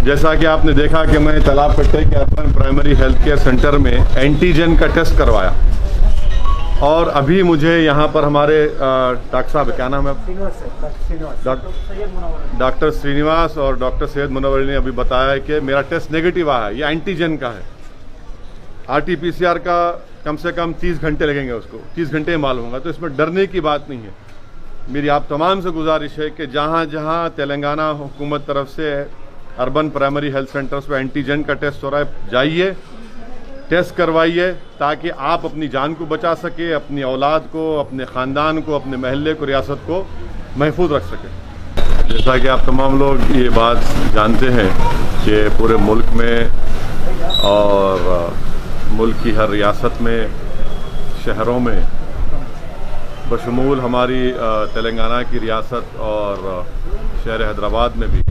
जैसा कि आपने देखा कि मैं तालाब कट्टे के urban primary health care centre में एंटीजन का टेस्ट करवाया और अभी मुझे यहाँ पर हमारे डॉक्टर साहब, क्या नाम है? डॉक्टर श्रीनिवास और डॉक्टर सैयद मुनव्वर ने अभी बताया कि मेरा टेस्ट नेगेटिव आया है। ये एंटीजन का है। RT-PCR का कम से कम 30 घंटे लगेंगे, उसको 30 घंटे में मालूम होगा। तो इसमें डरने की बात नहीं है। मेरी आप तमाम से गुजारिश है कि जहाँ जहाँ तेलंगाना हुकूमत तरफ से अर्बन प्राइमरी हेल्थ सेंटर्स पर एंटीजन का टेस्ट हो रहा है, जाइए टेस्ट करवाइए ताकि आप अपनी जान को बचा सके, अपनी औलाद को, अपने ख़ानदान को, अपने महल्ले को, रियासत को महफूज रख सके। जैसा कि आप तमाम लोग ये बात जानते हैं कि पूरे मुल्क में और मुल्क की हर रियासत में, शहरों में, बशमूल हमारी तेलंगाना की रियासत और शहर हैदराबाद में भी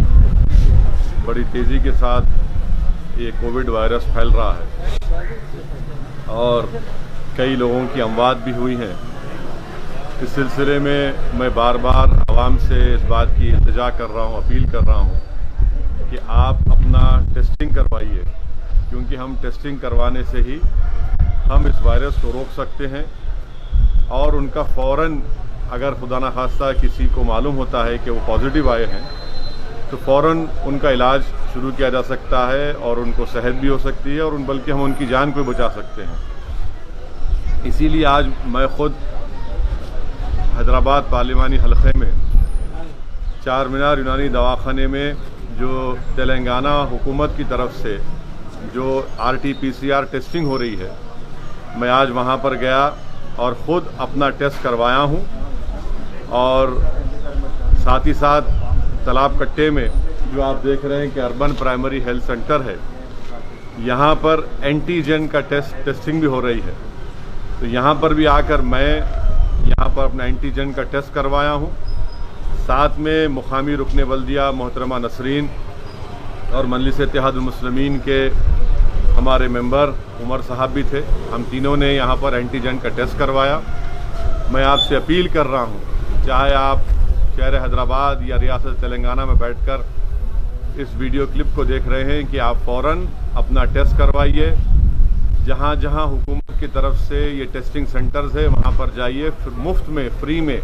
बड़ी तेज़ी के साथ ये कोविड वायरस फैल रहा है और कई लोगों की अमवात भी हुई हैं। इस सिलसिले में मैं बार बार आवाम से इस बात की इल्तिजा कर रहा हूँ, अपील कर रहा हूँ कि आप अपना टेस्टिंग करवाइए, क्योंकि हम टेस्टिंग करवाने से ही हम इस वायरस को रोक सकते हैं और उनका फ़ौरन, अगर खुदा न खास्ता किसी को मालूम होता है कि वो पॉजिटिव आए हैं, तो फ़ौरन उनका इलाज शुरू किया जा सकता है और उनको सेहत भी हो सकती है और बल्कि हम उनकी जान को बचा सकते हैं। इसीलिए आज मैं ख़ुद हैदराबाद पार्लिमानी हलक़े में चार मीनार यूनानी दवाखाने में जो तेलंगाना हुकूमत की तरफ से जो RT-PCR टेस्टिंग हो रही है, मैं आज वहाँ पर गया और ख़ुद अपना टेस्ट करवाया हूँ। और साथ ही साथ तालाब कट्टे में जो आप देख रहे हैं कि अर्बन प्राइमरी हेल्थ सेंटर है, यहाँ पर एंटीजन का टेस्टिंग भी हो रही है। तो यहाँ पर भी आकर मैं यहाँ पर अपना एंटीजन का टेस्ट करवाया हूँ। साथ में मुकामी रुकने बल्दिया मोहतरमा नसरीन और मजलिस इत्तेहादुल मुस्लिमीन के हमारे मेंबर उमर साहब भी थे। हम तीनों ने यहाँ पर एंटीजन का टेस्ट करवाया। मैं आपसे अपील कर रहा हूँ, चाहे आप शहर हैदराबाद या रियासत तेलंगाना में बैठकर इस वीडियो क्लिप को देख रहे हैं, कि आप फ़ौरन अपना टेस्ट करवाइए। जहाँ जहाँ हुकूमत की तरफ से ये टेस्टिंग सेंटर्स है वहाँ पर जाइए, मुफ्त में, फ्री में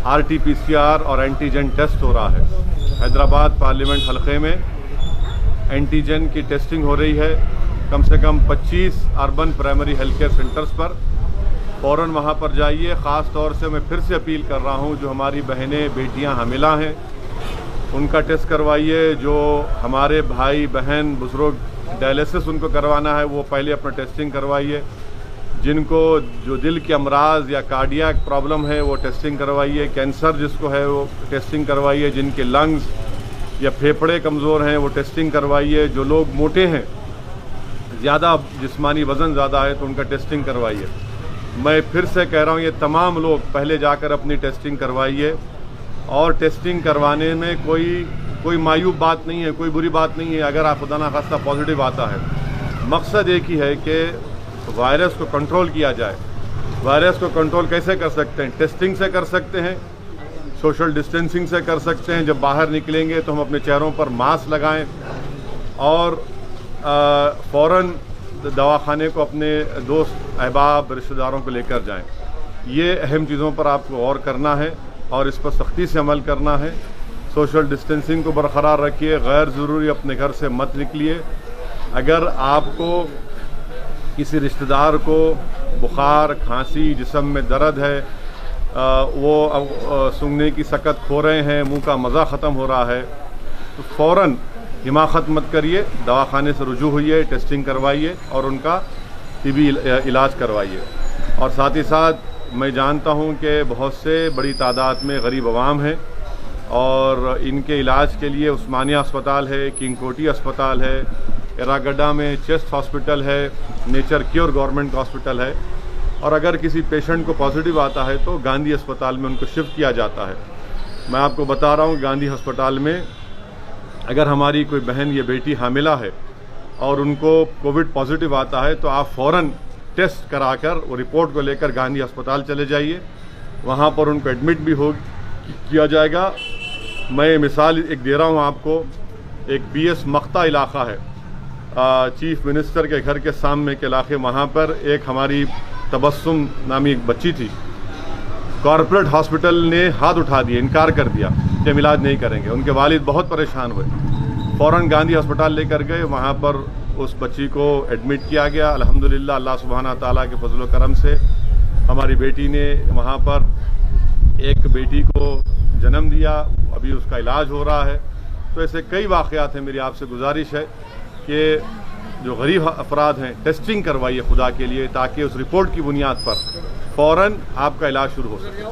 RT-PCR और एंटीजन टेस्ट हो रहा है। हैदराबाद पार्लियामेंट हलक़े में एंटीजन की टेस्टिंग हो रही है कम से कम 25 urban primary health care centres पर। फ़ौरन वहाँ पर जाइए। ख़ास तौर से मैं फिर से अपील कर रहा हूँ, जो हमारी बहनें बेटियाँ हामिला हैं उनका टेस्ट करवाइए। जो हमारे भाई बहन बुज़ुर्ग डायलिसिस उनको करवाना है, वो पहले अपना टेस्टिंग करवाइए। जिनको जो दिल के अमराज या कार्डियक प्रॉब्लम है वो टेस्टिंग करवाइए। कैंसर जिसको है वो टेस्टिंग करवाइए। जिनके लंग्स या फेफड़े कमज़ोर हैं वो टेस्टिंग करवाइए। जो लोग मोटे हैं, ज़्यादा जिस्मानी वज़न ज़्यादा है, तो उनका टेस्टिंग करवाइए। मैं फिर से कह रहा हूँ, ये तमाम लोग पहले जाकर अपनी टेस्टिंग करवाइए। और टेस्टिंग करवाने में कोई मायूब बात नहीं है, कोई बुरी बात नहीं है अगर आप खुदा ना खास्ता पॉजिटिव आता है। मकसद एक ही है कि वायरस को कंट्रोल किया जाए। वायरस को कंट्रोल कैसे कर सकते हैं? टेस्टिंग से कर सकते हैं, सोशल डिस्टेंसिंग से कर सकते हैं। जब बाहर निकलेंगे तो हम अपने चेहरों पर मास्क लगाएं और फ़ौरन दवाखाने को अपने दोस्त अहबाब रिश्तेदारों को लेकर जाएं। ये अहम चीज़ों पर आपको और करना है और इस पर सख्ती से अमल करना है। सोशल डिस्टेंसिंग को बरकरार रखिए। गैर ज़रूरी अपने घर से मत निकलिए। अगर आपको किसी रिश्तेदार को बुखार, खांसी, जिस्म में दर्द है, वो सूंघने की सकत खो रहे हैं, मुंह का मज़ा ख़त्म हो रहा है, तो फ़ौरन हिमाकत मत करिए, दवाखाने से रुजू होइए, टेस्टिंग करवाइए और उनका तिबी इलाज करवाइए। और साथ ही साथ मैं जानता हूं कि बहुत से बड़ी तादाद में गरीब अवाम हैं और इनके इलाज के लिए उस्मानिया अस्पताल है, किंग कोटी अस्पताल है, एरागड्डा में चेस्ट हॉस्पिटल है, नेचर क्योर गवर्नमेंट हॉस्पिटल है। और अगर किसी पेशेंट को पॉजिटिव आता है तो गांधी अस्पताल में उनको शिफ्ट किया जाता है। मैं आपको बता रहा हूँ, गांधी अस्पताल में अगर हमारी कोई बहन या बेटी हामिला है और उनको कोविड पॉजिटिव आता है तो आप फ़ौरन टेस्ट कराकर वो रिपोर्ट को लेकर गांधी अस्पताल चले जाइए। वहाँ पर उनको एडमिट भी किया जाएगा। मैं मिसाल एक दे रहा हूँ आपको एक BS मख्ता इलाका है, चीफ मिनिस्टर के घर के सामने के इलाके, वहाँ पर एक हमारी तबस्सुम नामी एक बच्ची थी। कॉरपोरेट हॉस्पिटल ने हाथ उठा दिया, इनकार कर दिया कि हम इलाज नहीं करेंगे। उनके वालिद बहुत परेशान हुए, फ़ौरन गांधी अस्पताल लेकर गए। वहाँ पर उस बच्ची को एडमिट किया गया। अल्हम्दुलिल्लाह अल्लाह सुब्हाना ताला के फजल व करम से हमारी बेटी ने वहाँ पर एक बेटी को जन्म दिया, अभी उसका इलाज हो रहा है। तो ऐसे कई वाक़यात हैं। मेरी आपसे गुजारिश है कि जो गरीब अफराद हैं, टेस्टिंग करवाइए खुदा के लिए, ताकि उस रिपोर्ट की बुनियाद पर फ़ौरन आपका इलाज शुरू हो सके।